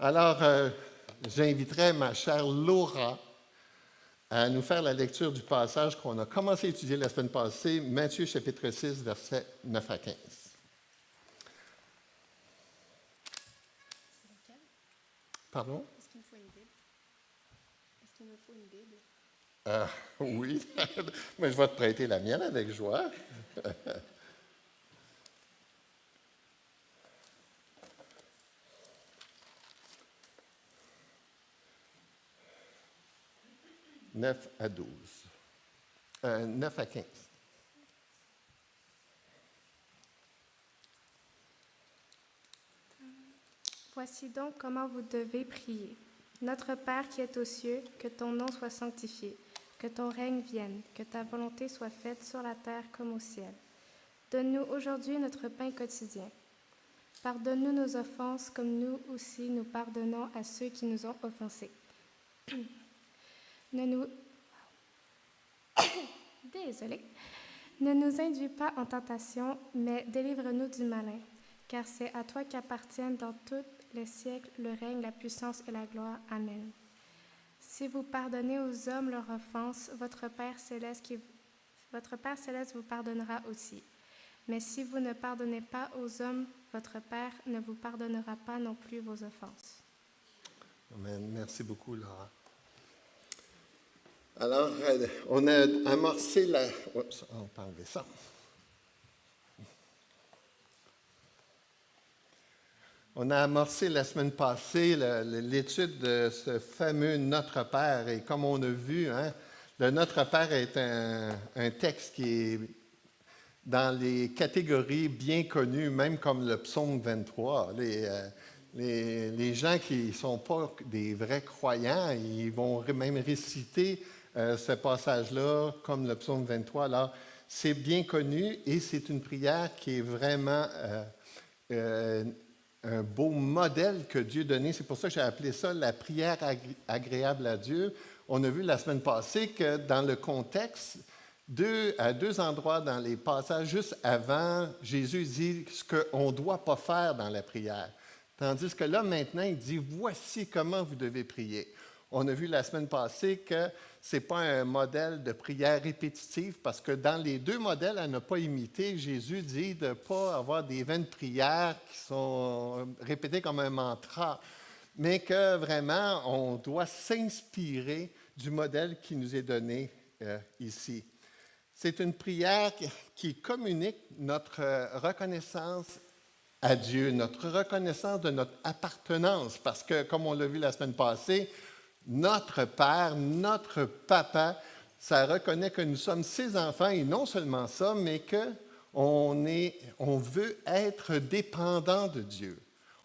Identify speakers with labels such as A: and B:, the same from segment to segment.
A: Alors, j'inviterai ma chère Laura à nous faire la lecture du passage qu'on a commencé à étudier la semaine passée, Matthieu chapitre 6, versets 9 à 15. Pardon?
B: Est-ce qu'il me faut une Bible? Est-ce qu'il me faut une Bible?
A: Oui, mais je vais te prêter la mienne avec joie. « 9 à 12. 9 à 15.
B: Voici donc comment vous devez prier. Notre Père qui es aux cieux, que ton nom soit sanctifié, que ton règne vienne, que ta volonté soit faite sur la terre comme au ciel. Donne-nous aujourd'hui notre pain quotidien. Pardonne-nous nos offenses comme nous aussi nous pardonnons à ceux qui nous ont offensés. Désolée. Ne nous induis pas en tentation, mais délivre-nous du malin, car c'est à toi qu'appartiennent dans tous les siècles le règne, la puissance et la gloire. Amen. Si vous pardonnez aux hommes leurs offenses, votre Père Céleste vous pardonnera aussi. Mais si vous ne pardonnez pas aux hommes, votre Père ne vous pardonnera pas non plus vos offenses.
A: Amen. Merci beaucoup, Laura. Alors, on a amorcé la... Oups, on peut enlever ça. On a amorcé la semaine passée l'étude de ce fameux Notre Père. Et comme on a vu, le Notre Père est un texte qui est dans les catégories bien connues, même comme le psaume 23. Les gens qui ne sont pas des vrais croyants, ils vont même réciter ce passage-là comme le psaume 23. Alors, c'est bien connu et c'est une prière qui est vraiment un beau modèle que Dieu donnait. C'est pour ça que j'ai appelé ça la prière agréable à Dieu. On a vu la semaine passée que dans le contexte, à deux endroits dans les passages juste avant, Jésus dit ce qu'on ne doit pas faire dans la prière. Tandis que là, maintenant, il dit, voici comment vous devez prier. On a vu la semaine passée que ce n'est pas un modèle de prière répétitive parce que dans les deux modèles à ne pas imiter, Jésus dit de ne pas avoir des vaines prières qui sont répétées comme un mantra, mais que vraiment, on doit s'inspirer du modèle qui nous est donné ici. C'est une prière qui communique notre reconnaissance à Dieu, notre reconnaissance de notre appartenance, parce que, comme on l'a vu la semaine passée, notre Père, notre Papa, ça reconnaît que nous sommes ses enfants, et non seulement ça, mais qu'on veut être dépendant de Dieu.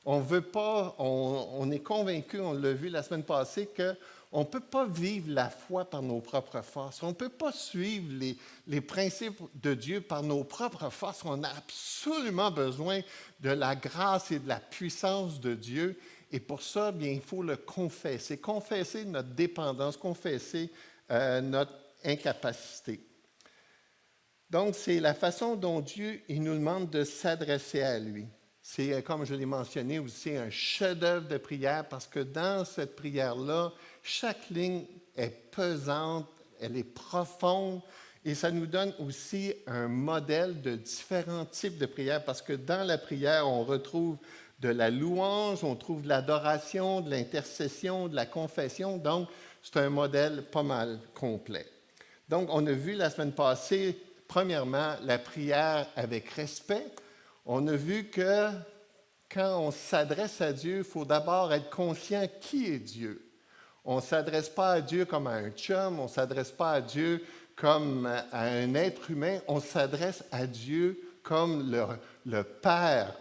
A: On veut pas, on est convaincu, on l'a vu la semaine passée, qu'on ne peut pas vivre la foi par nos propres forces. On ne peut pas suivre les principes de Dieu par nos propres forces. On a absolument besoin de la grâce et de la puissance de Dieu. Et pour ça, bien, il faut le confesser. Confesser notre dépendance, confesser notre incapacité. Donc, c'est la façon dont Dieu il nous demande de s'adresser à lui. C'est, comme je l'ai mentionné aussi, un chef-d'œuvre de prière parce que dans cette prière-là, chaque ligne est pesante, elle est profonde et ça nous donne aussi un modèle de différents types de prières parce que dans la prière, on retrouve de la louange, on trouve de l'adoration, de l'intercession, de la confession. Donc, c'est un modèle pas mal complet. Donc, on a vu la semaine passée, premièrement, la prière avec respect. On a vu que quand on s'adresse à Dieu, il faut d'abord être conscient qui est Dieu. On ne s'adresse pas à Dieu comme à un chum, on ne s'adresse pas à Dieu comme à un être humain, on s'adresse à Dieu comme le Père.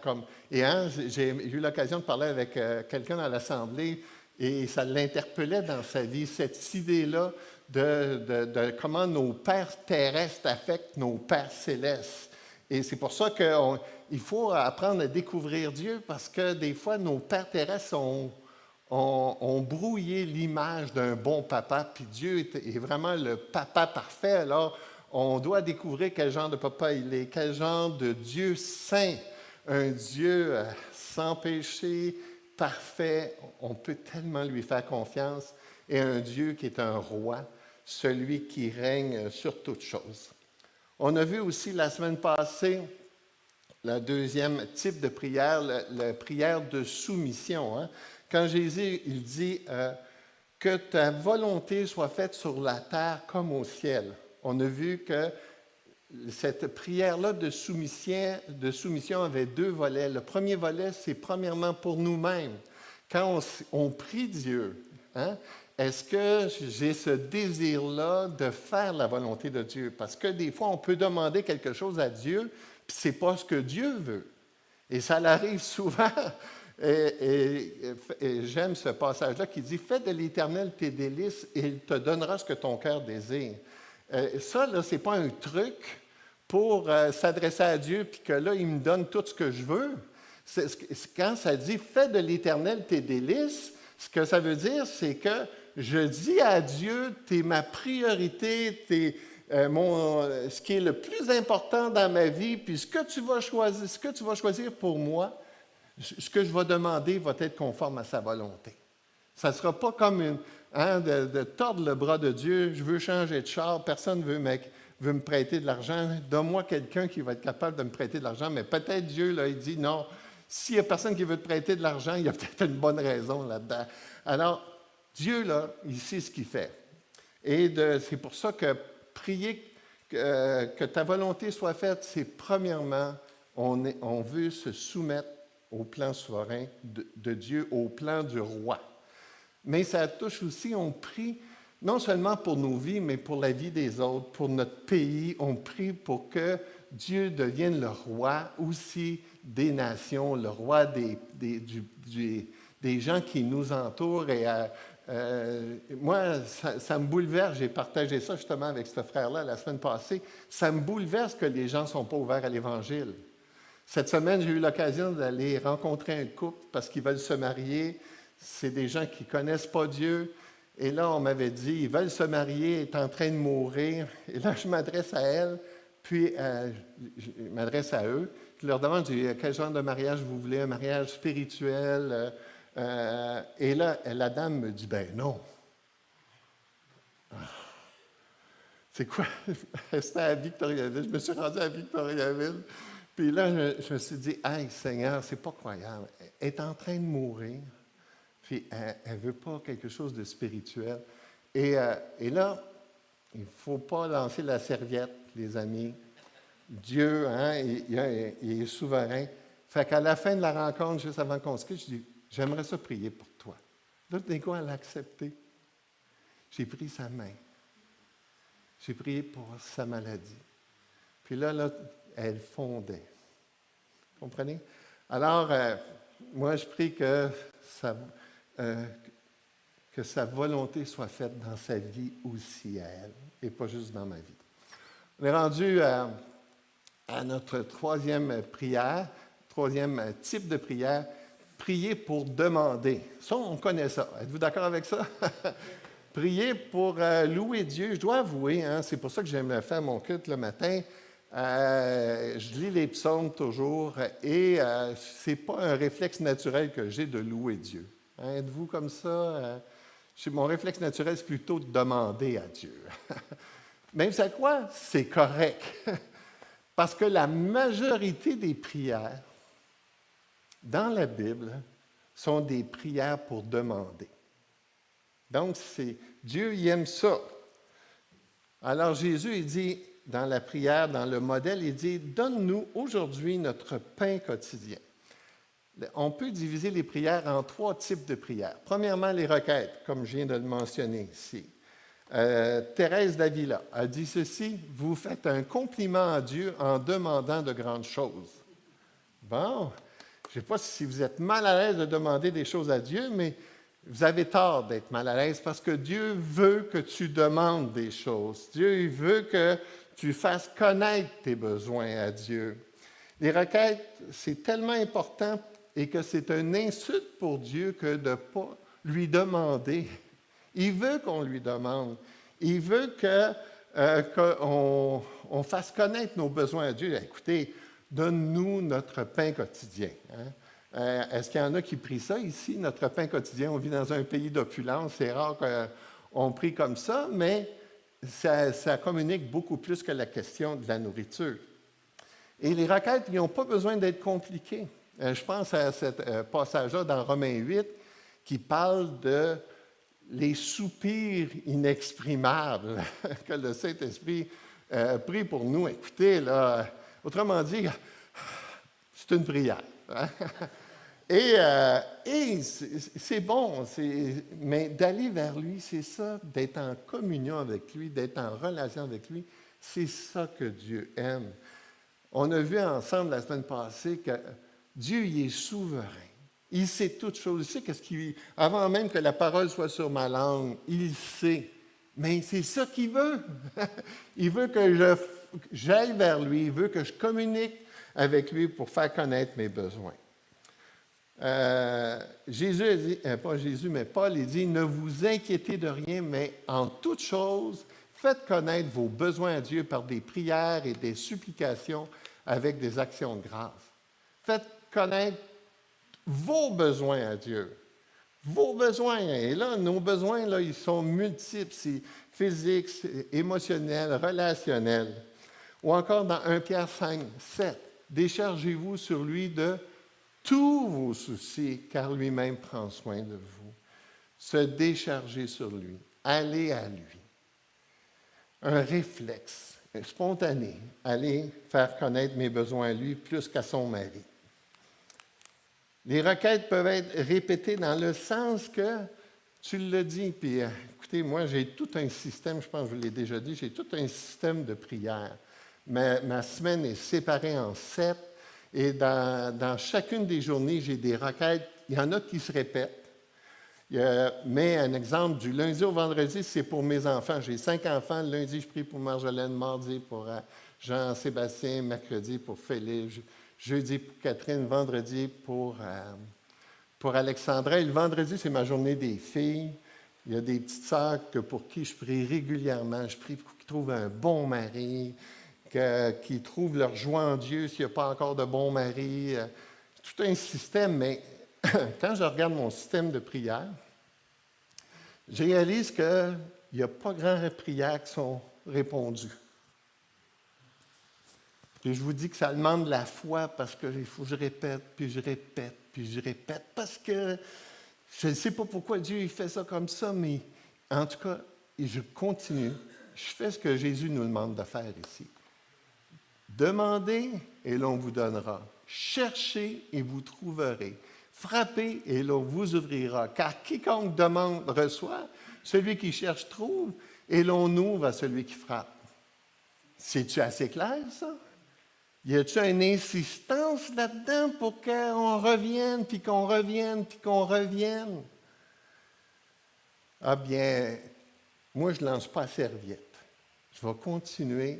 A: J'ai eu l'occasion de parler avec quelqu'un dans l'Assemblée et ça l'interpellait dans sa vie, cette idée-là de comment nos pères terrestres affectent nos pères célestes. Et c'est pour ça qu'il faut apprendre à découvrir Dieu parce que des fois, nos pères terrestres ont brouillé l'image d'un bon papa, puis Dieu est vraiment le papa parfait. Alors, on doit découvrir quel genre de papa il est, quel genre de Dieu saint, un Dieu sans péché, parfait, on peut tellement lui faire confiance, et un Dieu qui est un roi, celui qui règne sur toutes choses. On a vu aussi la semaine passée le deuxième type de prière, la prière de soumission. Hein? Quand Jésus il dit que ta volonté soit faite sur la terre comme au ciel. On a vu que cette prière-là de soumission avait deux volets. Le premier volet, c'est premièrement pour nous-mêmes. Quand on prie Dieu, hein, est-ce que j'ai ce désir-là de faire la volonté de Dieu? Parce que des fois, on peut demander quelque chose à Dieu, puis ce n'est pas ce que Dieu veut. Et ça l'arrive souvent. Et j'aime ce passage-là qui dit « Fais de l'Éternel tes délices et il te donnera ce que ton cœur désire. » Ça, là, ce n'est pas un truc pour s'adresser à Dieu puis que là, il me donne tout ce que je veux. Quand ça dit « Fais de l'Éternel tes délices », ce que ça veut dire, c'est que je dis à Dieu « Tu es ma priorité, tu es ce qui est le plus important dans ma vie, puis ce que tu vas choisir pour moi, ce que je vais demander va être conforme à sa volonté. » Ça ne sera pas comme de tordre le bras de Dieu. Je veux changer de char, personne ne veut me prêter de l'argent. Donne-moi quelqu'un qui va être capable de me prêter de l'argent. Mais peut-être Dieu, là, il dit non. S'il n'y a personne qui veut te prêter de l'argent, il y a peut-être une bonne raison là-dedans. Alors, Dieu, là, il sait ce qu'il fait. Et c'est pour ça que prier que ta volonté soit faite, c'est premièrement, on veut se soumettre au plan souverain de Dieu, au plan du roi. Mais ça touche aussi, on prie non seulement pour nos vies, mais pour la vie des autres, pour notre pays. On prie pour que Dieu devienne le roi aussi des nations, le roi des gens qui nous entourent. Et moi, ça me bouleverse. J'ai partagé ça justement avec ce frère-là la semaine passée. Ça me bouleverse que les gens ne sont pas ouverts à l'Évangile. Cette semaine, j'ai eu l'occasion d'aller rencontrer un couple parce qu'ils veulent se marier. C'est des gens qui ne connaissent pas Dieu. Et là, on m'avait dit, ils veulent se marier, ils sont en train de mourir. Et là, je m'adresse à elle, puis je m'adresse à eux. Je leur demande, quel genre de mariage vous voulez? Un mariage spirituel? Et là, la dame me dit, ben non. C'est quoi? C'était à Victoriaville. Je me suis rendu à Victoriaville. Puis là, je me suis dit, hey, Seigneur, c'est pas croyable. Elle est en train de mourir, puis elle ne veut pas quelque chose de spirituel. Et là, il ne faut pas lancer la serviette, les amis. Dieu, hein, il est souverain. Fait qu'à la fin de la rencontre, juste avant qu'on se quitte, je dis, j'aimerais ça prier pour toi. Là, d'un coup, elle a accepté. J'ai pris sa main. J'ai prié pour sa maladie. Puis là, elle fondait. Vous comprenez? Alors, moi, je prie que sa volonté soit faite dans sa vie aussi à elle, et pas juste dans ma vie. On est rendu à notre troisième prière, troisième type de prière, prier pour demander. Ça, on connaît ça. Êtes-vous d'accord avec ça? Prier pour louer Dieu. Je dois avouer, hein, c'est pour ça que j'aime faire mon culte le matin. Je lis les psaumes toujours et ce n'est pas un réflexe naturel que j'ai de louer Dieu. Hein, êtes-vous comme ça? Mon réflexe naturel, c'est plutôt de demander à Dieu. Mais vous savez quoi? C'est correct. Parce que la majorité des prières dans la Bible sont des prières pour demander. Donc, Dieu, il aime ça. Alors, Jésus, il dit, dans la prière, dans le modèle, il dit « Donne-nous aujourd'hui notre pain quotidien ». On peut diviser les prières en trois types de prières. Premièrement, les requêtes, comme je viens de le mentionner ici. Thérèse d'Avila a dit ceci « Vous faites un compliment à Dieu en demandant de grandes choses. » Bon, je ne sais pas si vous êtes mal à l'aise de demander des choses à Dieu, mais vous avez tort d'être mal à l'aise parce que Dieu veut que tu demandes des choses. Dieu il veut que tu fasses connaître tes besoins à Dieu. Les requêtes, c'est tellement important et que c'est une insulte pour Dieu que de ne pas lui demander. Il veut qu'on lui demande. Il veut qu'on fasse connaître nos besoins à Dieu. Écoutez, donne-nous notre pain quotidien. Hein? Est-ce qu'il y en a qui prient ça ici? Notre pain quotidien, on vit dans un pays d'opulence. C'est rare qu'on prie comme ça, mais ça communique beaucoup plus que la question de la nourriture. Et les requêtes, ils n'ont pas besoin d'être compliquées. Je pense à ce passage-là dans Romains 8 qui parle de les soupirs inexprimables que le Saint-Esprit prie pour nous. Écoutez, là, autrement dit, c'est une prière. Et c'est bon, mais d'aller vers lui, c'est ça, d'être en communion avec lui, d'être en relation avec lui, c'est ça que Dieu aime. On a vu ensemble la semaine passée que Dieu, il est souverain. Il sait toutes choses. Il sait qu'est-ce qu'il... Avant même que la parole soit sur ma langue, il sait. Mais c'est ça qu'il veut. Il veut que j'aille vers lui. Il veut que je communique avec lui pour faire connaître mes besoins. Jésus a dit, pas Jésus, mais Paul, il dit, ne vous inquiétez de rien, mais en toute chose, faites connaître vos besoins à Dieu par des prières et des supplications avec des actions de grâce. Faites connaître vos besoins à Dieu. Vos besoins. Et là, nos besoins, là, ils sont multiples. C'est physiques, émotionnels, relationnels. Ou encore dans 1 Pierre 5, 7. Déchargez-vous sur lui de tous vos soucis, car lui-même prend soin de vous. Se décharger sur lui. Aller à lui. Un réflexe spontané. Aller faire connaître mes besoins à lui plus qu'à son mari. Les requêtes peuvent être répétées dans le sens que tu le dis. Puis, écoutez, moi, j'ai tout un système, je pense que je vous l'ai déjà dit, j'ai tout un système de prière. Ma semaine est séparée en 7 et dans chacune des journées, j'ai des requêtes. Il y en a qui se répètent. Mais un exemple, du lundi au vendredi, c'est pour mes enfants. J'ai 5 enfants. Le lundi, je prie pour Marjolaine. Mardi, pour Jean-Sébastien. Mercredi, pour Félix. Jeudi, pour Catherine. Vendredi, pour Alexandra. Et le vendredi, c'est ma journée des filles. Il y a des petites sœurs pour qui je prie régulièrement. Je prie pour qu'ils trouvent un bon mari, qu'ils trouvent leur joie en Dieu s'il n'y a pas encore de bon mari. Tout un système, mais quand je regarde mon système de prière, je réalise qu'il n'y a pas grand de prières qui sont répondues. Et je vous dis que ça demande de la foi parce qu'il faut que je répète, puis je répète, puis je répète, parce que je ne sais pas pourquoi Dieu il fait ça comme ça, mais en tout cas, je continue. Je fais ce que Jésus nous demande de faire ici. Demandez et l'on vous donnera. Cherchez et vous trouverez. Frappez et l'on vous ouvrira. Car quiconque demande reçoit, celui qui cherche trouve, et l'on ouvre à celui qui frappe. C'est-tu assez clair, ça? Y a-t-il une insistance là-dedans pour qu'on revienne, puis qu'on revienne, puis qu'on revienne? Ah bien, moi, je ne lance pas la serviette. Je vais continuer.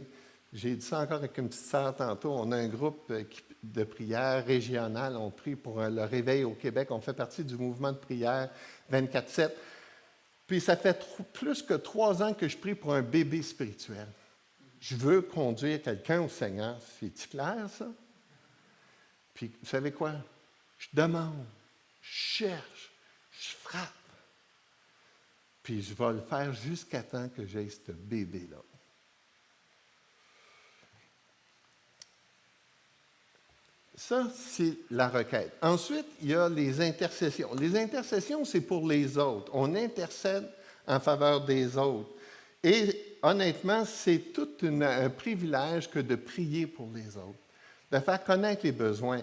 A: J'ai dit ça encore avec une petite sœur tantôt. On a un groupe de prière régionale. On prie pour le réveil au Québec. On fait partie du mouvement de prière 24/7. Puis ça fait plus que 3 ans que je prie pour un bébé spirituel. Je veux conduire quelqu'un au Seigneur. C'est-tu clair, ça? Puis, vous savez quoi? Je demande, je cherche, je frappe. Puis, je vais le faire jusqu'à temps que j'aie ce bébé-là. Ça, c'est la requête. Ensuite, il y a les intercessions. Les intercessions, c'est pour les autres. On intercède en faveur des autres. Et honnêtement, c'est tout un privilège que de prier pour les autres, de faire connaître les besoins.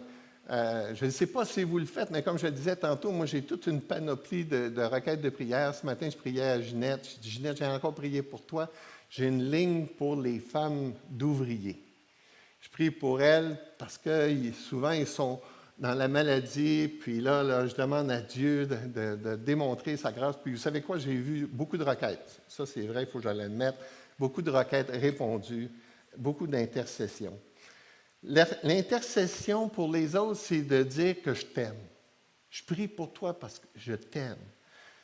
A: Je ne sais pas si vous le faites, mais comme je le disais tantôt, moi, j'ai toute une panoplie de requêtes de prière. Ce matin, je priais à Ginette. Je dis, Ginette, j'ai encore prié pour toi. J'ai une ligne pour les femmes d'ouvriers. Je prie pour elles parce que souvent, ils sont dans la maladie. Puis là, je demande à Dieu de démontrer sa grâce. Puis vous savez quoi? J'ai vu beaucoup de requêtes. Ça, c'est vrai, il faut que je l'admette. Beaucoup de requêtes répondues, beaucoup d'intercessions. L'intercession pour les autres, c'est de dire que je t'aime. Je prie pour toi parce que je t'aime.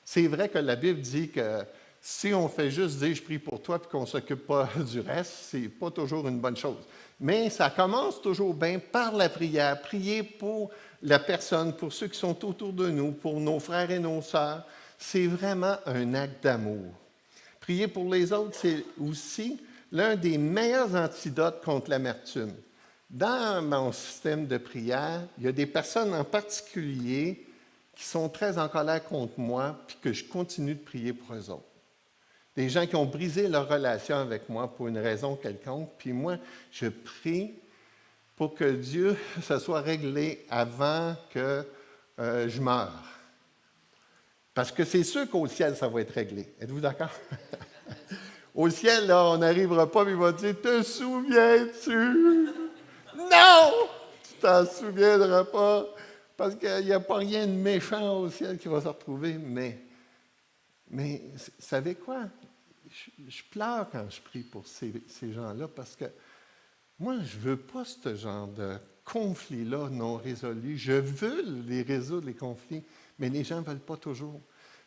A: C'est vrai que la Bible dit que Si on fait juste dire « je prie pour toi » puis qu'on ne s'occupe pas du reste, ce n'est pas toujours une bonne chose. Mais ça commence toujours bien par la prière. Prier pour la personne, pour ceux qui sont autour de nous, pour nos frères et nos sœurs. C'est vraiment un acte d'amour. Prier pour les autres, c'est aussi l'un des meilleurs antidotes contre l'amertume. Dans mon système de prière, il y a des personnes en particulier qui sont très en colère contre moi, puis que je continue de prier pour eux autres. Des gens qui ont brisé leur relation avec moi pour une raison quelconque, puis moi, je prie pour que Dieu se soit réglé avant que je meure. Parce que c'est sûr qu'au ciel, ça va être réglé. Êtes-vous d'accord? Au ciel, là, on n'arrivera pas, mais il va dire « Te souviens-tu? » Non! Tu t'en souviendras pas, parce qu'il n'y a pas rien de méchant au ciel qui va se retrouver. Mais vous savez quoi? Je pleure quand je prie pour ces gens-là, parce que moi, je ne veux pas ce genre de conflits-là non résolus. Je veux les résoudre, les conflits, mais les gens ne veulent pas toujours.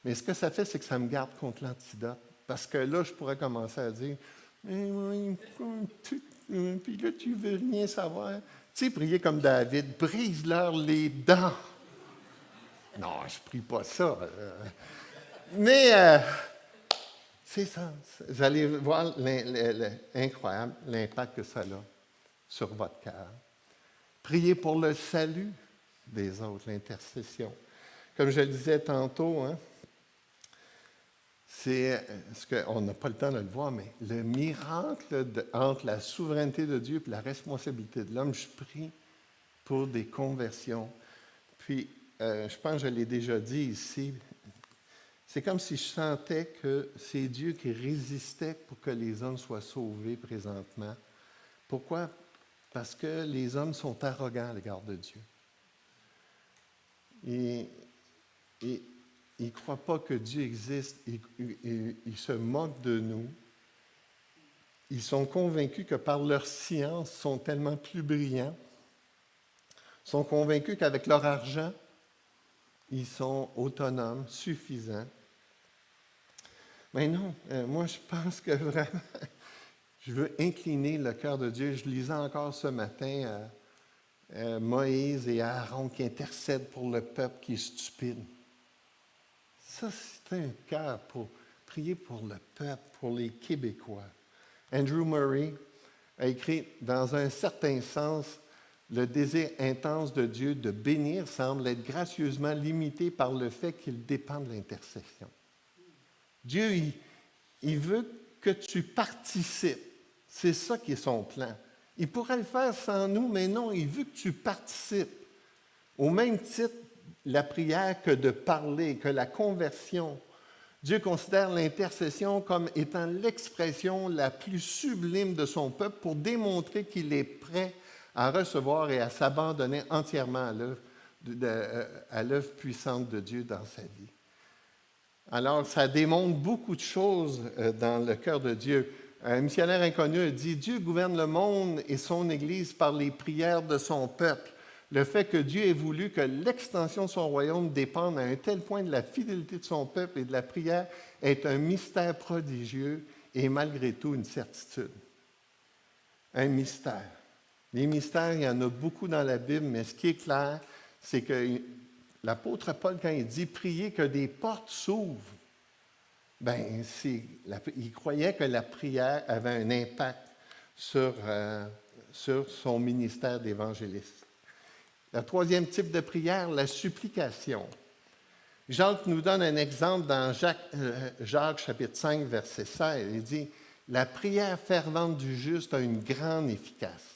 A: Mais ce que ça fait, c'est que ça me garde contre l'antidote. Parce que là, je pourrais commencer à dire « Puis là, tu veux rien savoir. » Tu sais, prier comme David, « Brise-leur les dents. » Non, je ne prie pas ça. Mais c'est ça. Vous allez voir incroyable l'impact que ça a sur votre cœur. Priez pour le salut des autres, l'intercession. Comme je le disais tantôt, c'est ce qu'on n'a pas le temps de le voir, mais le miracle entre la souveraineté de Dieu et la responsabilité de l'homme, je prie pour des conversions. Puis, je pense que je l'ai déjà dit ici, c'est comme si je sentais que c'est Dieu qui résistait pour que les hommes soient sauvés présentement. Pourquoi? Parce que les hommes sont arrogants à l'égard de Dieu. Et ils ne croient pas que Dieu existe. Ils se moquent de nous. Ils sont convaincus que par leur science, ils sont tellement plus brillants. Ils sont convaincus qu'avec leur argent, ils sont autonomes, suffisants. Mais non, moi je pense que vraiment, je veux incliner le cœur de Dieu. Je lisais encore ce matin Moïse et Aaron qui intercèdent pour le peuple qui est stupide. Ça, c'est un cœur pour prier pour le peuple, pour les Québécois. Andrew Murray a écrit, dans un certain sens, le désir intense de Dieu de bénir semble être gracieusement limité par le fait qu'il dépend de l'intercession. Dieu, il veut que tu participes. C'est ça qui est son plan. Il pourrait le faire sans nous, mais non, il veut que tu participes. Au même titre, la prière que de parler, que la conversion. Dieu considère l'intercession comme étant l'expression la plus sublime de son peuple pour démontrer qu'il est prêt à recevoir et à s'abandonner entièrement à l'œuvre puissante de Dieu dans sa vie. Alors, ça démontre beaucoup de choses dans le cœur de Dieu. Un missionnaire inconnu a dit « Dieu gouverne le monde et son Église par les prières de son peuple. Le fait que Dieu ait voulu que l'extension de son royaume dépende à un tel point de la fidélité de son peuple et de la prière est un mystère prodigieux et malgré tout une certitude. » Un mystère. Les mystères, il y en a beaucoup dans la Bible, mais ce qui est clair, c'est que l'apôtre Paul, quand il dit « prier que des portes s'ouvrent », ben, il croyait que la prière avait un impact sur son ministère d'évangéliste. Le troisième type de prière, la supplication. Jacques nous donne un exemple dans Jacques chapitre 5, verset 16. Il dit « La prière fervente du juste a une grande efficace. »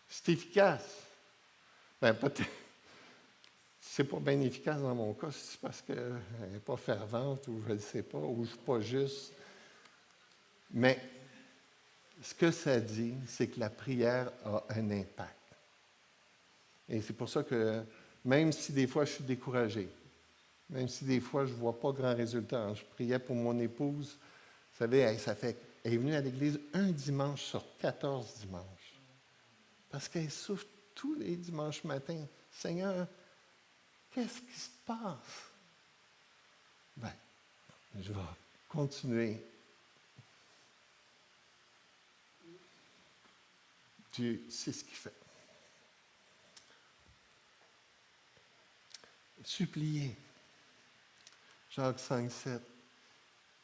A: C'est efficace. Ben, peut-être. C'est pas bien efficace dans mon cas, c'est parce qu'elle n'est pas fervente ou je ne sais pas, ou je ne suis pas juste. Mais ce que ça dit, c'est que la prière a un impact. Et c'est pour ça que même si des fois je suis découragé, même si des fois je ne vois pas grand résultat, je priais pour mon épouse, vous savez, elle est venue à l'église un dimanche sur 14 dimanches. Parce qu'elle souffre tous les dimanches matin. Seigneur, qu'est-ce qui se passe? Bien, je vais continuez. Dieu sait ce qu'il fait. Suppliez. Jacques 5, 7.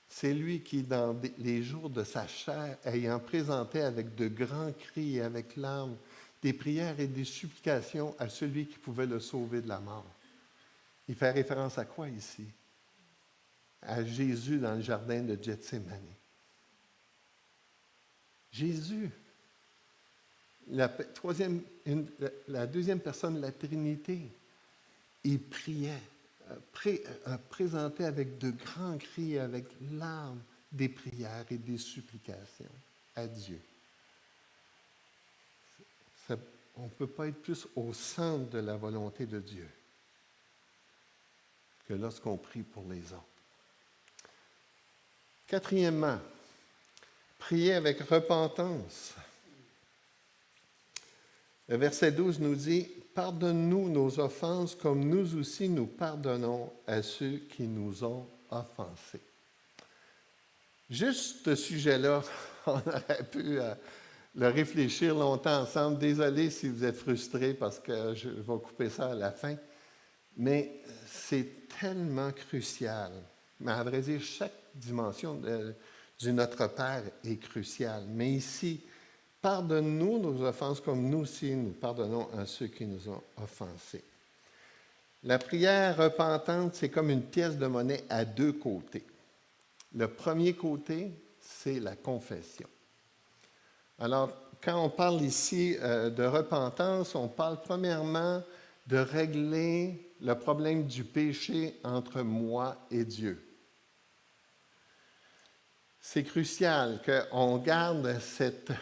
A: C'est lui qui, dans les jours de sa chair, ayant présenté avec de grands cris et avec larmes, des prières et des supplications à celui qui pouvait le sauver de la mort. Il fait référence à quoi ici? À Jésus dans le jardin de Gethsémani. Jésus, la deuxième personne de la Trinité, il priait, présentait avec de grands cris, avec larmes, des prières et des supplications à Dieu. On ne peut pas être plus au centre de la volonté de Dieu que lorsqu'on prie pour les autres. Quatrièmement, prier avec repentance. Le verset 12 nous dit « Pardonne-nous nos offenses comme nous aussi nous pardonnons à ceux qui nous ont offensés. » Juste ce sujet-là, on aurait pu le réfléchir longtemps ensemble. Désolé si vous êtes frustrés parce que je vais couper ça à la fin. Mais c'est tellement crucial. Mais à vrai dire, chaque dimension du Notre Père est cruciale. Mais ici, pardonne-nous nos offenses comme nous aussi nous pardonnons à ceux qui nous ont offensés. La prière repentante, c'est comme une pièce de monnaie à deux côtés. Le premier côté, c'est la confession. Alors, quand on parle ici de repentance, on parle premièrement de régler le problème du péché entre moi et Dieu. C'est crucial qu'on garde cette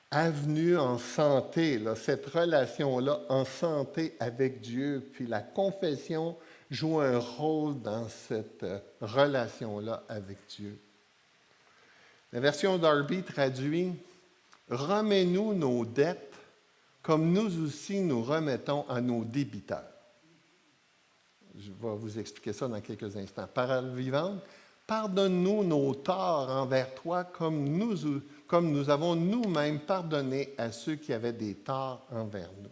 A: avenue en santé, là, cette relation-là en santé avec Dieu, puis la confession joue un rôle dans cette relation-là avec Dieu. La version Darby traduit « Remets-nous nos dettes comme nous aussi nous remettons à nos débiteurs. » Je vais vous expliquer ça dans quelques instants. Parole vivante, pardonne-nous nos torts envers toi comme nous avons nous-mêmes pardonné à ceux qui avaient des torts envers nous.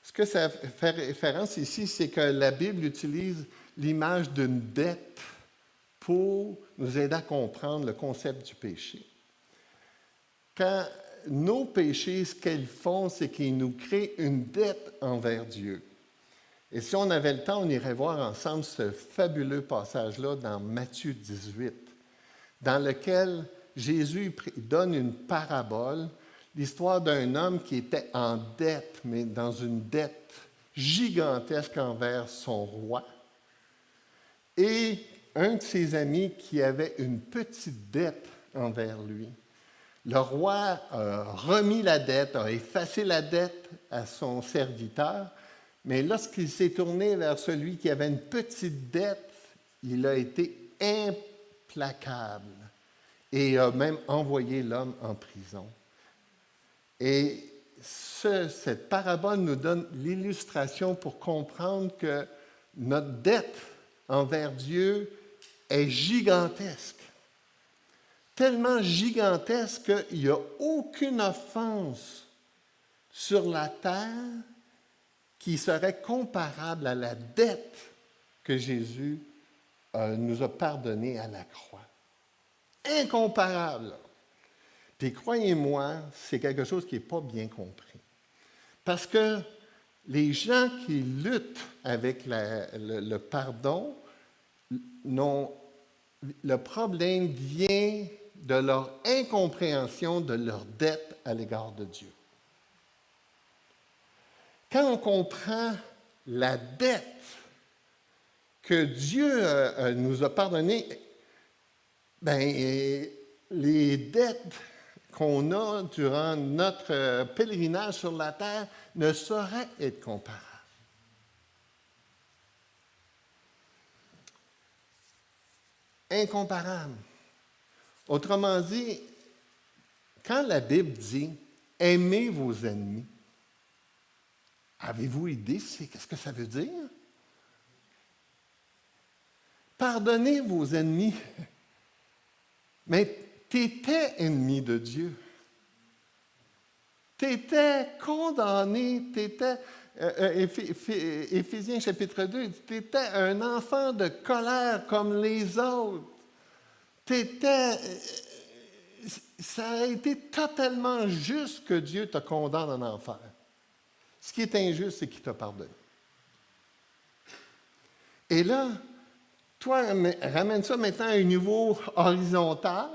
A: Ce que ça fait référence ici, c'est que la Bible utilise l'image d'une dette pour nous aider à comprendre le concept du péché. Quand nos péchés, ce qu'ils font, c'est qu'ils nous créent une dette envers Dieu. Et si on avait le temps, on irait voir ensemble ce fabuleux passage-là dans Matthieu 18, dans lequel Jésus donne une parabole, l'histoire d'un homme qui était en dette, mais dans une dette gigantesque envers son roi, et un de ses amis qui avait une petite dette envers lui. Le roi a remis la dette, a effacé la dette à son serviteur, mais lorsqu'il s'est tourné vers celui qui avait une petite dette, il a été implacable et a même envoyé l'homme en prison. Et cette parabole nous donne l'illustration pour comprendre que notre dette envers Dieu est gigantesque. Tellement gigantesque qu'il n'y a aucune offense sur la terre qui serait comparable à la dette que Jésus nous a pardonnée à la croix. Incomparable. Puis croyez-moi, c'est quelque chose qui n'est pas bien compris. Parce que les gens qui luttent avec le pardon, le problème vient de leur incompréhension de leur dette à l'égard de Dieu. Quand on comprend la dette que Dieu nous a pardonnée, les dettes qu'on a durant notre pèlerinage sur la terre ne sauraient être comparables. Incomparable. Autrement dit, quand la Bible dit « aimez vos ennemis », avez-vous idée qu'est-ce que ça veut dire? pardonnez vos ennemis. Mais tu étais ennemi de Dieu. Tu étais condamné, tu étais, Éphésiens chapitre 2, tu étais un enfant de colère comme les autres. Ça a été totalement juste que Dieu te condamne en enfer. Ce qui est injuste, c'est qu'il t'a pardonné. Et là, toi, ramène ça maintenant à un niveau horizontal,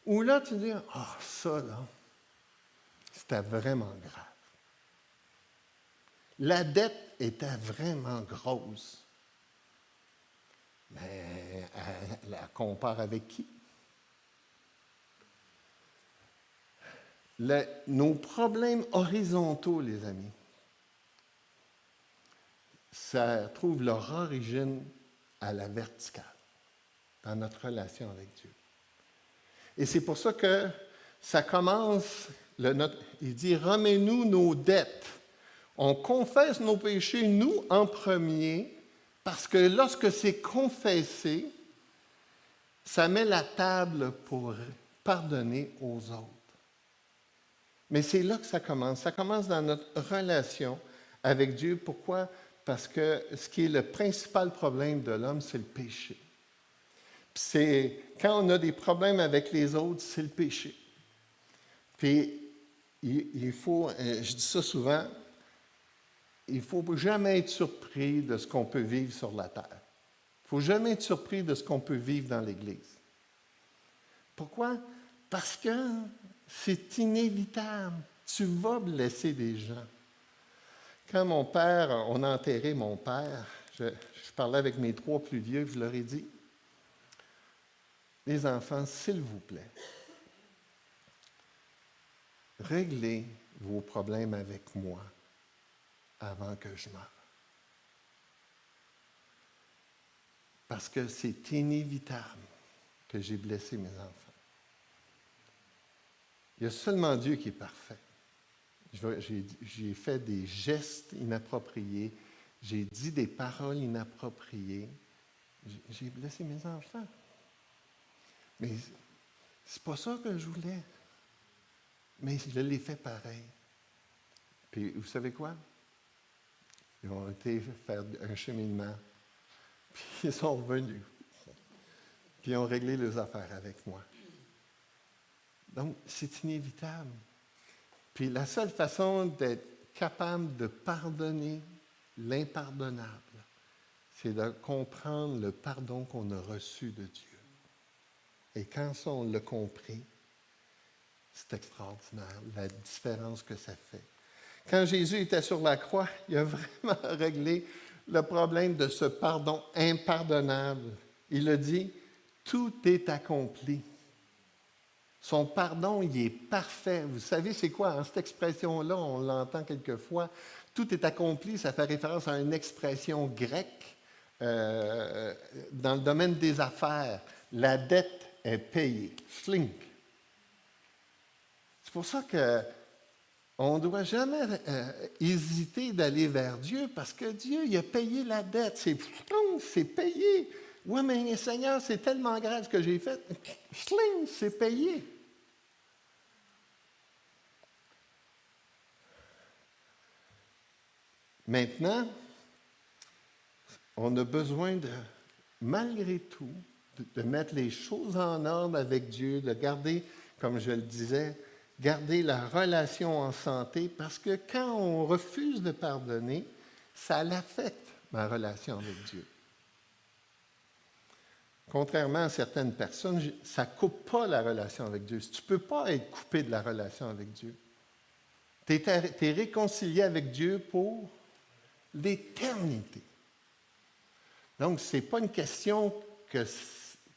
A: où là, tu dis, ah, ça, là, c'était vraiment grave. La dette était vraiment grosse. Mais elle la compare avec qui? Nos problèmes horizontaux, les amis, ça trouve leur origine à la verticale, dans notre relation avec Dieu. Et c'est pour ça que ça commence, il dit, remets-nous nos dettes. On confesse nos péchés, nous, en premier, parce que lorsque c'est confessé, ça met la table pour pardonner aux autres. Mais c'est là que ça commence. Ça commence dans notre relation avec Dieu. Pourquoi? Parce que ce qui est le principal problème de l'homme, c'est le péché. Puis quand on a des problèmes avec les autres, c'est le péché. Puis il faut, je dis ça souvent, il ne faut jamais être surpris de ce qu'on peut vivre sur la terre. Il ne faut jamais être surpris de ce qu'on peut vivre dans l'Église. Pourquoi? Parce que c'est inévitable. Tu vas blesser des gens. Quand on a enterré mon père, je parlais avec mes 3 plus vieux, je leur ai dit, les enfants, s'il vous plaît, réglez vos problèmes avec moi avant que je meure. Parce que c'est inévitable que j'ai blessé mes enfants. Il y a seulement Dieu qui est parfait. J'ai fait des gestes inappropriés, j'ai dit des paroles inappropriées, j'ai blessé mes enfants. Mais c'est pas ça que je voulais. Mais je l'ai fait pareil. Puis vous savez quoi? Ils ont été faire un cheminement, puis ils sont revenus. Puis ils ont réglé leurs affaires avec moi. Donc, c'est inévitable. Puis la seule façon d'être capable de pardonner l'impardonnable, c'est de comprendre le pardon qu'on a reçu de Dieu. Et quand ça, on l'a compris, c'est extraordinaire, la différence que ça fait. Quand Jésus était sur la croix, il a vraiment réglé le problème de ce pardon impardonnable. Il a dit, tout est accompli. Son pardon, il est parfait. Vous savez, c'est quoi? Hein? Cette expression-là, on l'entend quelquefois. Tout est accompli, ça fait référence à une expression grecque dans le domaine des affaires. La dette est payée. Slink. C'est pour ça qu'on ne doit jamais hésiter d'aller vers Dieu parce que Dieu, il a payé la dette. C'est payé. Oui, mais Seigneur, c'est tellement grave ce que j'ai fait. Schling, c'est payé. Maintenant, on a besoin de, malgré tout, de mettre les choses en ordre avec Dieu, de garder, comme je le disais, garder la relation en santé, parce que quand on refuse de pardonner, ça l'affecte, ma relation avec Dieu. Contrairement à certaines personnes, ça ne coupe pas la relation avec Dieu. Tu ne peux pas être coupé de la relation avec Dieu. Tu es réconcilié avec Dieu pour l'éternité. Donc, ce n'est pas une question que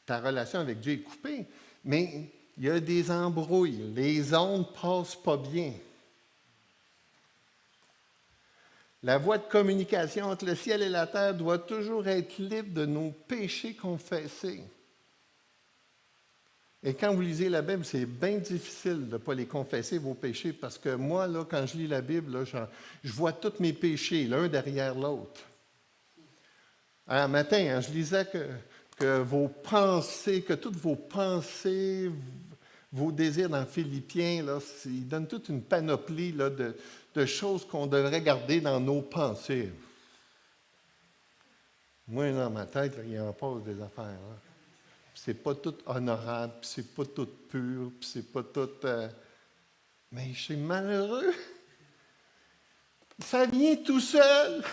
A: ta relation avec Dieu est coupée, mais il y a des embrouilles. Les ondes ne passent pas bien. La voie de communication entre le ciel et la terre doit toujours être libre de nos péchés confessés. Et quand vous lisez la Bible, c'est bien difficile de ne pas les confesser, vos péchés, parce que moi, là, quand je lis la Bible, là, je vois tous mes péchés, l'un derrière l'autre. Un matin, hein, je lisais que vos pensées, que toutes vos pensées, vos désirs dans Philippiens, là, il donne toute une panoplie là, de choses qu'on devrait garder dans nos pensées. Moi, dans ma tête, là, il en passe des affaires. Hein. C'est pas tout honorable, puis c'est pas tout pur, puis c'est pas tout... Mais je suis malheureux. Ça vient tout seul.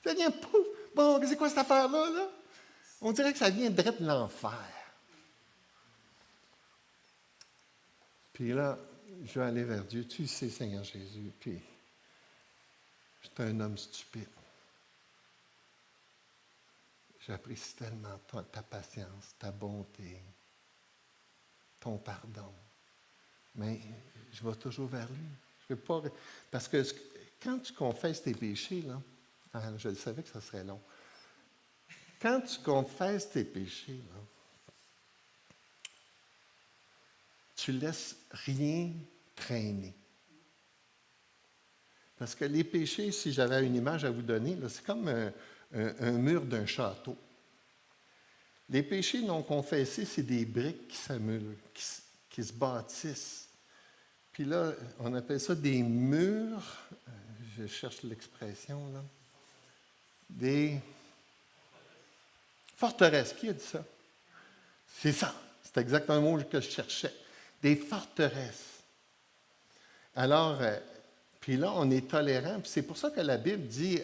A: Ça vient pouf. Bon, c'est quoi cette affaire-là, là? On dirait que ça vient direct de l'enfer. Puis là, je vais aller vers Dieu. Tu sais, Seigneur Jésus, puis je suis un homme stupide. J'apprécie tellement ta patience, ta bonté, ton pardon. Mais je vais toujours vers lui. Je veux pas... Parce que quand tu confesses tes péchés, là, je savais que ça serait long. Quand tu confesses tes péchés, là, tu laisses rien traîner. Parce que les péchés, si j'avais une image à vous donner, là, c'est comme un mur d'un château. Les péchés non confessés, c'est des briques qui s'ameulent, qui se bâtissent. Puis là, on appelle ça des murs, je cherche l'expression, là, des forteresses. Qui a dit ça? C'est ça, c'est exactement le mot que je cherchais. Des forteresses. Alors, puis là, on est tolérant. Puis c'est pour ça que la Bible dit,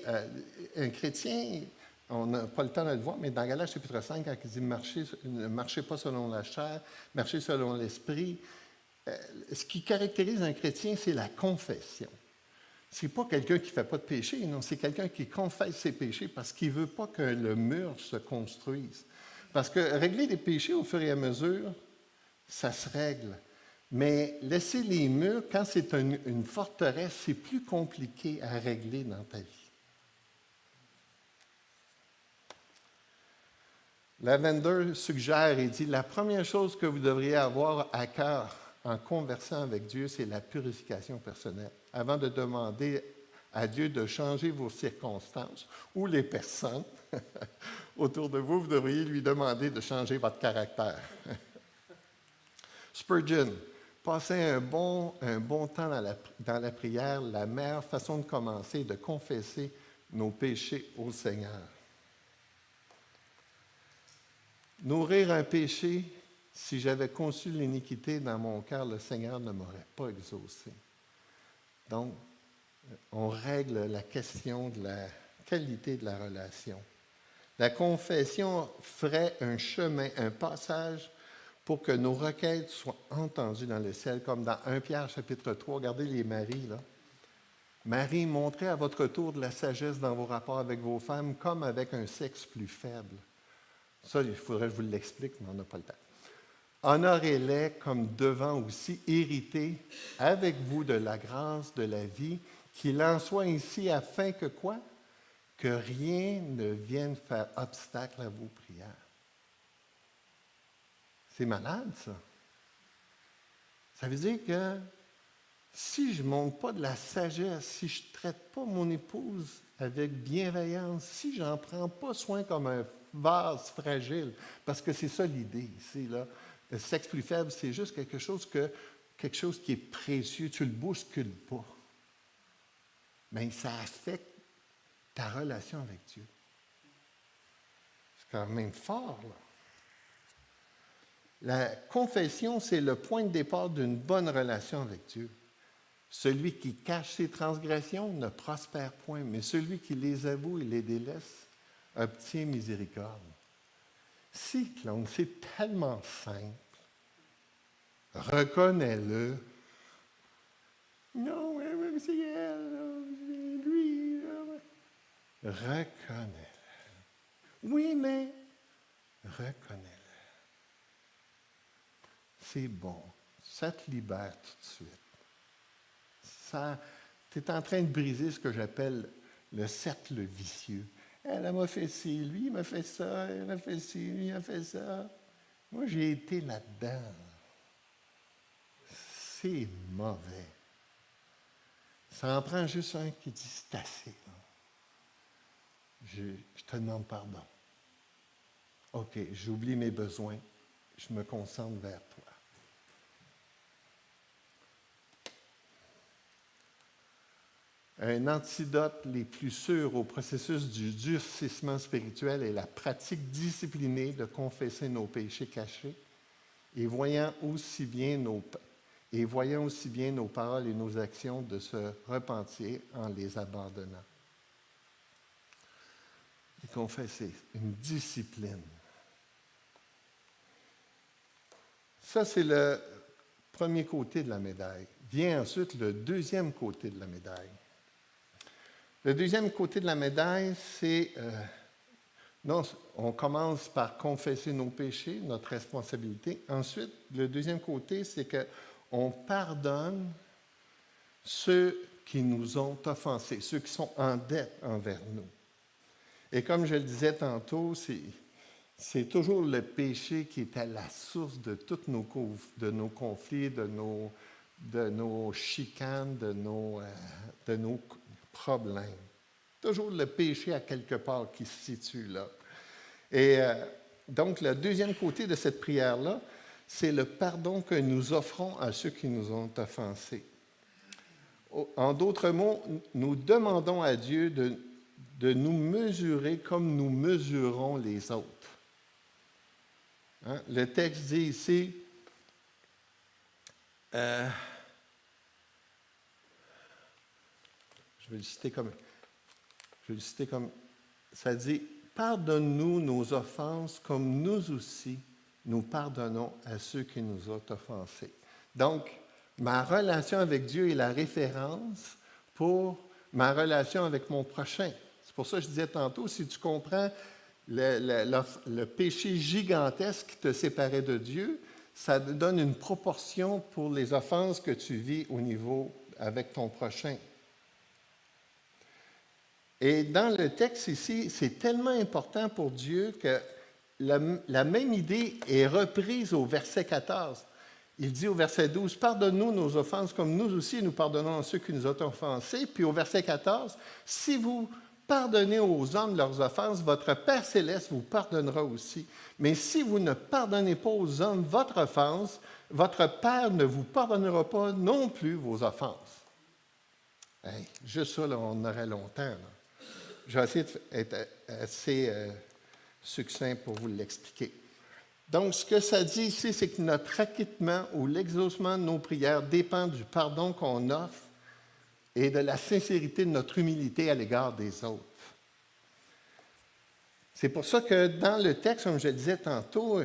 A: un chrétien, on n'a pas le temps de le voir, mais dans Galates chapitre 5, quand il dit ne marchez pas selon la chair, marchez selon l'esprit, ce qui caractérise un chrétien, c'est la confession. Ce n'est pas quelqu'un qui ne fait pas de péché, non, c'est quelqu'un qui confesse ses péchés parce qu'il ne veut pas que le mur se construise. Parce que régler les péchés au fur et à mesure, ça se règle. Mais laisser les murs, quand c'est une forteresse, c'est plus compliqué à régler dans ta vie. Lavender suggère et dit, la première chose que vous devriez avoir à cœur en conversant avec Dieu, c'est la purification personnelle. Avant de demander à Dieu de changer vos circonstances ou les personnes autour de vous, vous devriez lui demander de changer votre caractère. Spurgeon, passer un bon temps dans la prière, la meilleure façon de commencer est de confesser nos péchés au Seigneur. Nourrir un péché, si j'avais conçu l'iniquité dans mon cœur, le Seigneur ne m'aurait pas exaucé. Donc, on règle la question de la qualité de la relation. La confession ferait un chemin, un passage pour que nos requêtes soient entendues dans le ciel, comme dans 1 Pierre chapitre 3. Regardez les maris, là. Marie, montrez à votre tour de la sagesse dans vos rapports avec vos femmes, comme avec un sexe plus faible. Ça, il faudrait que je vous l'explique, mais on n'a pas le temps. Honorez-les comme devant aussi hériter avec vous de la grâce de la vie, qu'il en soit ainsi afin que quoi? Que rien ne vienne faire obstacle à vos prières. C'est malade, ça. Ça veut dire que si je ne montre pas de la sagesse, si je ne traite pas mon épouse avec bienveillance, si je n'en prends pas soin comme un vase fragile, parce que c'est ça l'idée ici, là. Le sexe plus faible, c'est juste quelque chose qui est précieux, tu ne le bouscules pas. Mais ça affecte ta relation avec Dieu. C'est quand même fort, là. La confession, c'est le point de départ d'une bonne relation avec Dieu. Celui qui cache ses transgressions ne prospère point, mais celui qui les avoue et les délaisse obtient miséricorde. C'est Claude, c'est tellement simple. Reconnais-le. Non, c'est elle, lui. Reconnais-le. Oui, mais reconnais-le. C'est bon. Ça te libère tout de suite. Tu es en train de briser ce que j'appelle le cercle vicieux. Elle m'a fait ci, lui il m'a fait ça, elle a fait ci, lui il a fait ça. Moi, j'ai été là-dedans. C'est mauvais. Ça en prend juste un qui dit c'est assez. je te demande pardon. OK, j'oublie mes besoins, je me concentre vers toi. Un antidote les plus sûrs au processus du durcissement spirituel est la pratique disciplinée de confesser nos péchés cachés et voyant aussi bien nos paroles et nos actions de se repentir en les abandonnant. Et confesser, une discipline. Ça, c'est le premier côté de la médaille. Vient ensuite le deuxième côté de la médaille. Le deuxième côté de la médaille, c'est, on commence par confesser nos péchés, notre responsabilité. Ensuite, le deuxième côté, c'est qu'on pardonne ceux qui nous ont offensés, ceux qui sont en dette envers nous. Et comme je le disais tantôt, c'est toujours le péché qui est à la source de tous nos conflits, de nos chicanes, de nos problème. Toujours le péché à quelque part qui se situe là. Et donc, le deuxième côté de cette prière-là, c'est le pardon que nous offrons à ceux qui nous ont offensés. En d'autres mots, nous demandons à Dieu de nous mesurer comme nous mesurons les autres. Hein? Le texte dit ici, je vais le citer comme ça dit, pardonne-nous nos offenses comme nous aussi nous pardonnons à ceux qui nous ont offensés. Donc, ma relation avec Dieu est la référence pour ma relation avec mon prochain. C'est pour ça que je disais tantôt, si tu comprends le péché gigantesque qui te séparait de Dieu, ça te donne une proportion pour les offenses que tu vis au niveau avec ton prochain. Et dans le texte ici, c'est tellement important pour Dieu que la même idée est reprise au verset 14. Il dit au verset 12, « Pardonne-nous nos offenses comme nous aussi nous pardonnons à ceux qui nous ont offensés. » Puis au verset 14, « Si vous pardonnez aux hommes leurs offenses, votre Père céleste vous pardonnera aussi. Mais si vous ne pardonnez pas aux hommes votre offense, votre Père ne vous pardonnera pas non plus vos offenses. » Hey, juste ça, là, on aurait longtemps. Là. Je vais essayer d'être assez succinct pour vous l'expliquer. Donc, ce que ça dit ici, c'est que notre acquittement ou l'exaucement de nos prières dépend du pardon qu'on offre et de la sincérité de notre humilité à l'égard des autres. C'est pour ça que dans le texte, comme je le disais tantôt,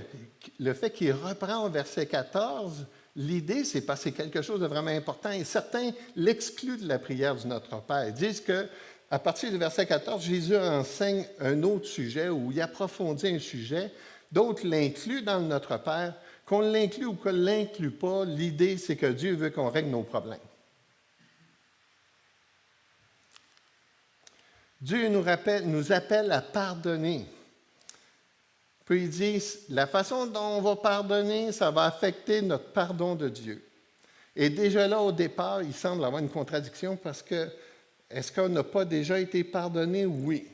A: le fait qu'il reprend au verset 14, l'idée, c'est parce que c'est quelque chose de vraiment important et certains l'excluent de la prière du Notre Père. Ils disent qu'à partir du verset 14, Jésus enseigne un autre sujet ou il approfondit un sujet. D'autres l'incluent dans le Notre Père. Qu'on l'inclue ou qu'on ne l'inclue pas, l'idée, c'est que Dieu veut qu'on règle nos problèmes. Dieu nous appelle à pardonner. Puis il dit, la façon dont on va pardonner, ça va affecter notre pardon de Dieu. Et déjà là, au départ, il semble avoir une contradiction parce que, est-ce qu'on n'a pas déjà été pardonné? Oui.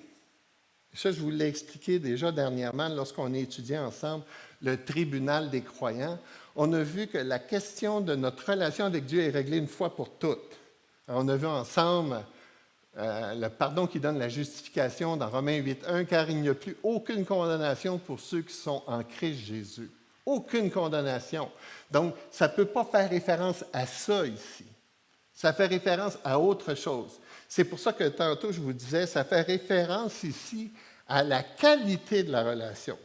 A: Ça, je vous l'ai expliqué déjà dernièrement lorsqu'on a étudié ensemble le tribunal des croyants. On a vu que la question de notre relation avec Dieu est réglée une fois pour toutes. On a vu ensemble le pardon qui donne la justification dans Romains 8.1, car il n'y a plus aucune condamnation pour ceux qui sont en Christ Jésus. Aucune condamnation. Donc, ça ne peut pas faire référence à ça ici. Ça fait référence à autre chose. C'est pour ça que tantôt, je vous disais, ça fait référence ici à la qualité de la relation.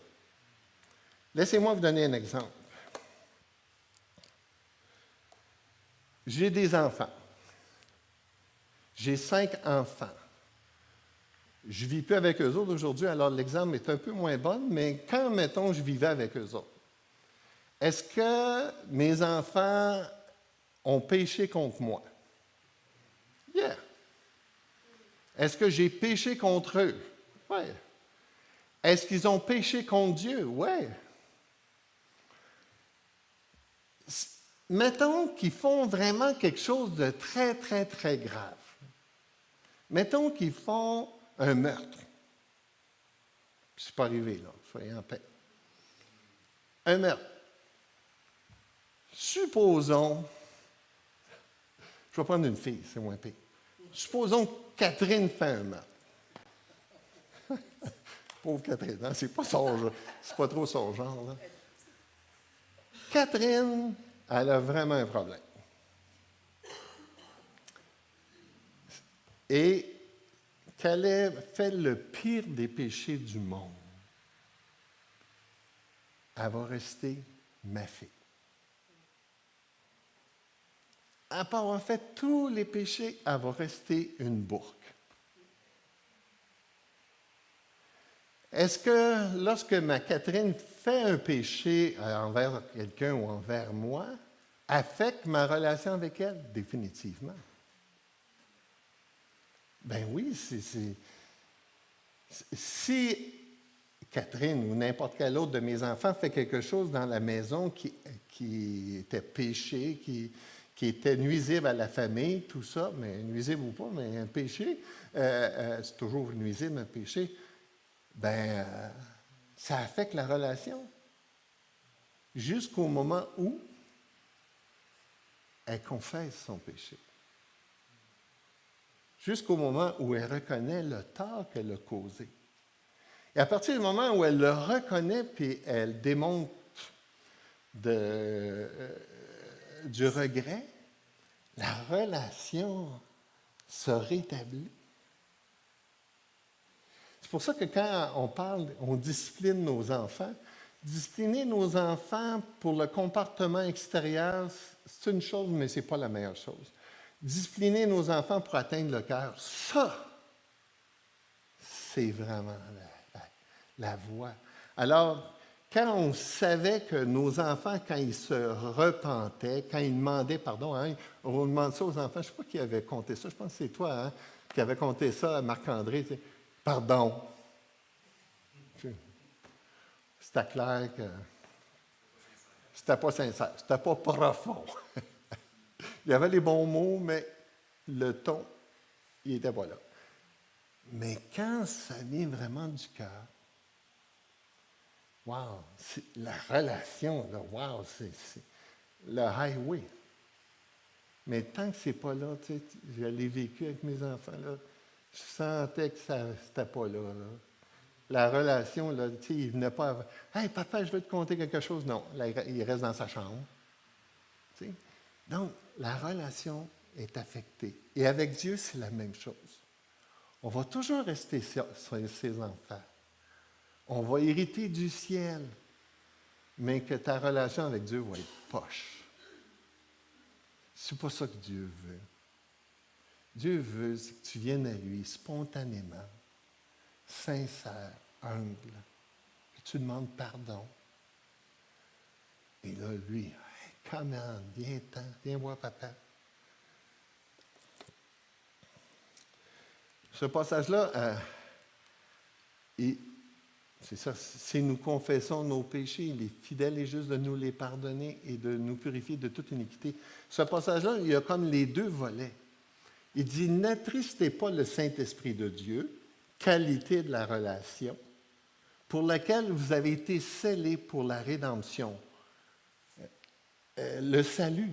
A: Laissez-moi vous donner un exemple. J'ai des enfants. J'ai 5 enfants. Je ne vis plus avec eux autres aujourd'hui, alors l'exemple est un peu moins bon, mais quand, mettons, je vivais avec eux autres, est-ce que mes enfants ont péché contre moi? Yeah. Est-ce que j'ai péché contre eux? Oui. Est-ce qu'ils ont péché contre Dieu? Oui. Mettons qu'ils font vraiment quelque chose de très, très, très grave. Mettons qu'ils font un meurtre. C'est pas arrivé, là. Soyez en paix. Un meurtre. Supposons, je vais prendre une fille, c'est moins pire. Supposons que Catherine fait un meurtre. Pauvre Catherine, hein? C'est pas trop son genre, là. Catherine, elle a vraiment un problème. Et qu'elle ait fait le pire des péchés du monde, elle va rester ma fille. Après avoir fait tous les péchés, elle va rester une bourque. Est-ce que lorsque ma Catherine fait un péché envers quelqu'un ou envers moi, affecte ma relation avec elle? Définitivement. Ben oui, si Catherine ou n'importe quel autre de mes enfants fait quelque chose dans la maison qui était péché, qui était nuisible à la famille, tout ça, mais nuisible ou pas, mais un péché, c'est toujours nuisible un péché, ça affecte la relation jusqu'au moment où elle confesse son péché. Jusqu'au moment où elle reconnaît le tort qu'elle a causé. Et à partir du moment où elle le reconnaît, puis elle démontre du regret, la relation se rétablit. C'est pour ça que quand on discipline nos enfants, discipliner nos enfants pour le comportement extérieur, c'est une chose, mais ce n'est pas la meilleure chose. Discipliner nos enfants pour atteindre le cœur, ça, c'est vraiment la voie. Alors, quand on savait que nos enfants, quand ils se repentaient, quand ils demandaient pardon, hein, on demande ça aux enfants, je ne sais pas qui avait compté ça, je pense que c'est toi hein, qui avait compté ça à Marc-André, pardon. C'était clair que c'était pas sincère, c'était pas profond. Il y avait les bons mots, mais le ton, il n'était pas là. Mais quand ça vient vraiment du cœur, wow, c'est la relation, là, wow, c'est le highway. Mais tant que c'est pas là, tu sais, je l'ai vécu avec mes enfants, là, je sentais que ça n'était pas là, là. La relation, là, tu sais, il venait pas « Hey, papa, je veux te conter quelque chose. » Non, là, il reste dans sa chambre. Tu sais? Donc, la relation est affectée. Et avec Dieu, c'est la même chose. On va toujours rester ses enfants. On va hériter du ciel, mais que ta relation avec Dieu va être poche. C'est pas ça que Dieu veut. Dieu veut que tu viennes à lui spontanément, sincère, humble, que tu demandes pardon. Et là, lui, hey, come on, viens-t'en, viens voir papa. Ce passage-là, c'est ça, si nous confessons nos péchés, il est fidèle et juste de nous les pardonner et de nous purifier de toute iniquité. Ce passage-là, il y a comme les deux volets. Il dit, n'attristez pas le Saint-Esprit de Dieu, qualité de la relation, pour laquelle vous avez été scellés pour la rédemption. Le salut.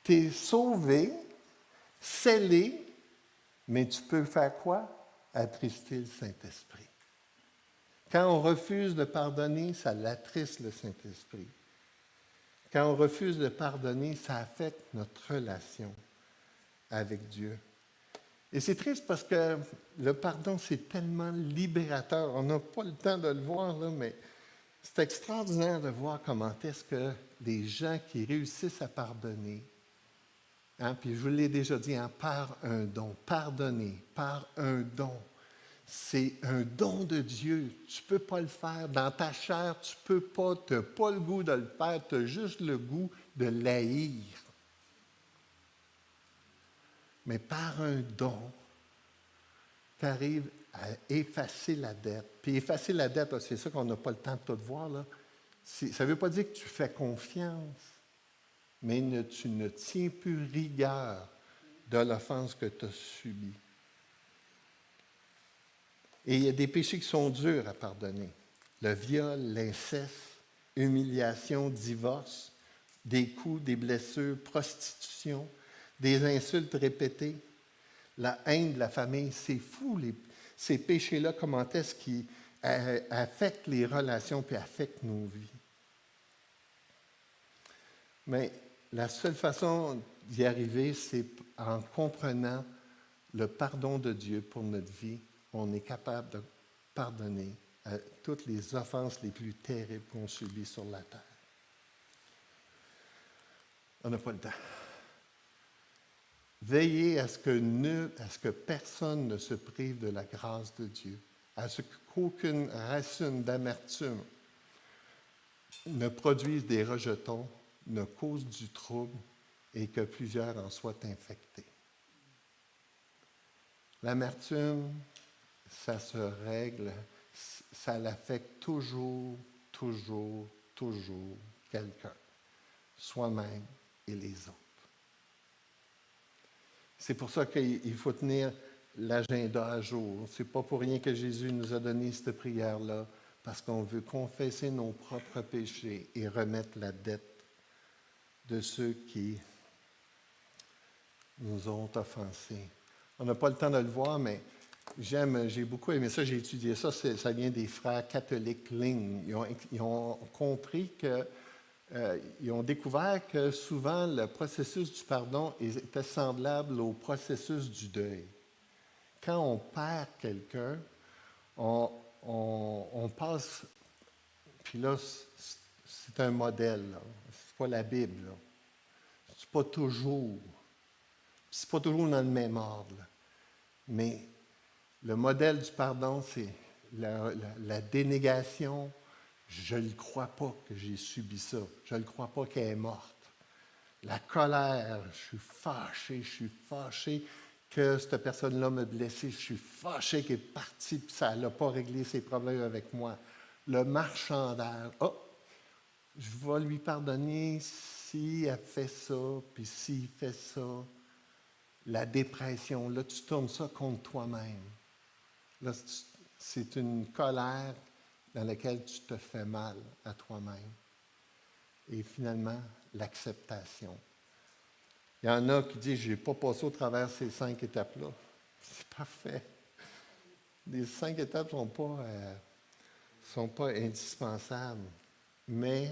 A: Tu es sauvé, scellé, mais tu peux faire quoi? Attrister le Saint-Esprit. Quand on refuse de pardonner, ça l'attriste le Saint-Esprit. Quand on refuse de pardonner, ça affecte notre relation avec Dieu. Et c'est triste parce que le pardon, c'est tellement libérateur. On n'a pas le temps de le voir, là, mais c'est extraordinaire de voir comment est-ce que les gens qui réussissent à pardonner, hein, puis je vous l'ai déjà dit, hein, par un don, pardonner, par un don. C'est un don de Dieu. Tu ne peux pas le faire. Dans ta chair, tu ne peux pas. Tu n'as pas le goût de le faire. Tu as juste le goût de l'haïr. Mais par un don, tu arrives à effacer la dette. Puis effacer la dette, là, c'est ça qu'on n'a pas le temps de tout voir. Là. Ça ne veut pas dire que tu fais confiance, mais tu ne tiens plus rigueur de l'offense que tu as subie. Et il y a des péchés qui sont durs à pardonner. Le viol, l'inceste, humiliation, divorce, des coups, des blessures, prostitution, des insultes répétées, la haine de la famille. C'est fou, ces péchés-là, comment est-ce qu'ils affectent les relations puis affectent nos vies. Mais la seule façon d'y arriver, c'est en comprenant le pardon de Dieu pour notre vie. On est capable de pardonner toutes les offenses les plus terribles qu'on subit sur la terre. On n'a pas le temps. Veillez à ce que personne ne se prive de la grâce de Dieu, à ce qu'aucune racine d'amertume ne produise des rejetons, ne cause du trouble et que plusieurs en soient infectés. L'amertume, ça se règle, ça l'affecte toujours quelqu'un, soi-même et les autres. C'est pour ça qu'il faut tenir l'agenda à jour. Ce n'est pas pour rien que Jésus nous a donné cette prière-là, parce qu'on veut confesser nos propres péchés et remettre la dette de ceux qui nous ont offensés. On n'a pas le temps de le voir, mais j'ai beaucoup aimé ça, j'ai étudié ça. Ça vient des frères catholiques Ling. Ils ont compris que ils ont découvert que souvent le processus du pardon était semblable au processus du deuil. Quand on perd quelqu'un, on passe, puis là, c'est un modèle, c'est pas la Bible, là. C'est pas toujours dans le même ordre, là. Mais le modèle du pardon, c'est la dénégation. Je ne crois pas que j'ai subi ça. Je ne crois pas qu'elle est morte. La colère, je suis fâché que cette personne-là m'a blessé. Je suis fâché qu'elle est partie et ça n'a pas réglé ses problèmes avec moi. Le marchandage, je vais lui pardonner si elle fait ça, puis s'il fait ça. La dépression, là, tu tournes ça contre toi-même. Là, c'est une colère dans laquelle tu te fais mal à toi-même. Et finalement, l'acceptation. Il y en a qui disent, je n'ai pas passé au travers ces 5 étapes-là. C'est parfait. Les 5 étapes ne sont pas indispensables. Mais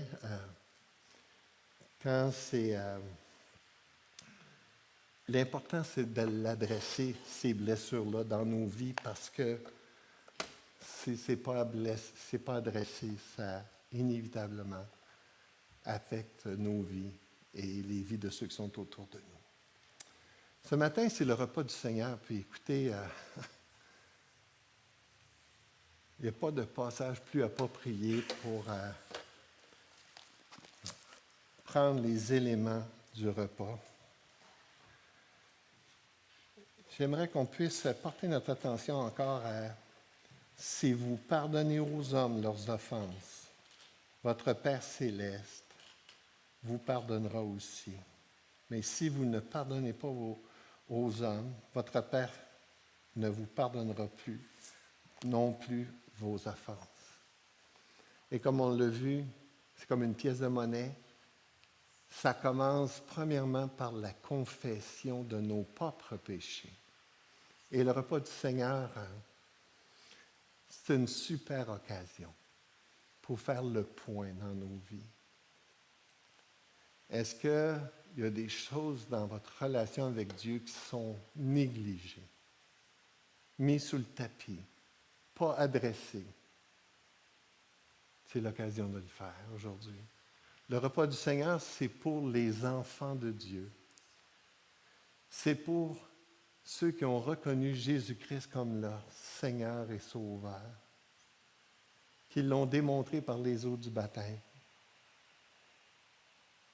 A: quand c'est... l'important, c'est de l'adresser, ces blessures-là, dans nos vies, parce que si ce n'est pas adressé, ça inévitablement affecte nos vies et les vies de ceux qui sont autour de nous. Ce matin, c'est le repas du Seigneur. Puis écoutez, il n'y a pas de passage plus approprié pour prendre les éléments du repas. J'aimerais qu'on puisse porter notre attention encore à « Si vous pardonnez aux hommes leurs offenses, votre Père céleste vous pardonnera aussi. Mais si vous ne pardonnez pas aux hommes, votre Père ne vous pardonnera plus non plus vos offenses. » Et comme on l'a vu, c'est comme une pièce de monnaie. Ça commence premièrement par la confession de nos propres péchés. Et le repas du Seigneur, c'est une super occasion pour faire le point dans nos vies. Est-ce qu'il y a des choses dans votre relation avec Dieu qui sont négligées, mises sous le tapis, pas adressées? C'est l'occasion de le faire aujourd'hui. Le repas du Seigneur, c'est pour les enfants de Dieu. C'est pour ceux qui ont reconnu Jésus-Christ comme leur Seigneur et Sauveur, qui l'ont démontré par les eaux du baptême.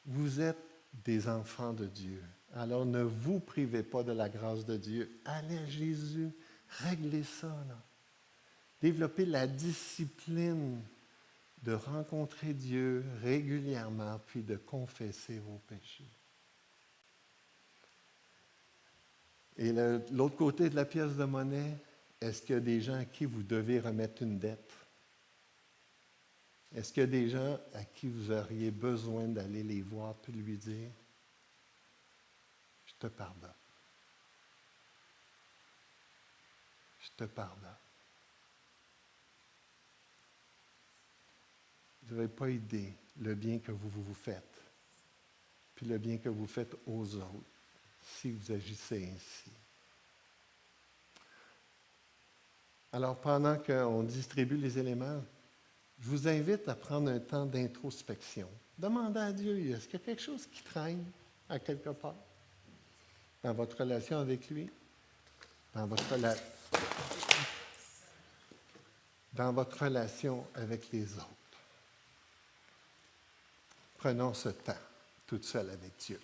A: Vous êtes des enfants de Dieu. Alors ne vous privez pas de la grâce de Dieu. Allez à Jésus, réglez ça, là. Développez la discipline de rencontrer Dieu régulièrement, puis de confesser vos péchés. Et l'autre côté de la pièce de monnaie, est-ce qu'il y a des gens à qui vous devez remettre une dette? Est-ce qu'il y a des gens à qui vous auriez besoin d'aller les voir puis lui dire, je te pardonne. Je te pardonne. Vous n'avez pas idée le bien que vous faites, puis le bien que vous faites aux autres, si vous agissez ainsi. Alors, pendant qu'on distribue les éléments, je vous invite à prendre un temps d'introspection. Demandez à Dieu, est-ce qu'il y a quelque chose qui traîne à quelque part dans votre relation avec lui, dans votre relation avec les autres. Prenons ce temps, toute seule avec Dieu.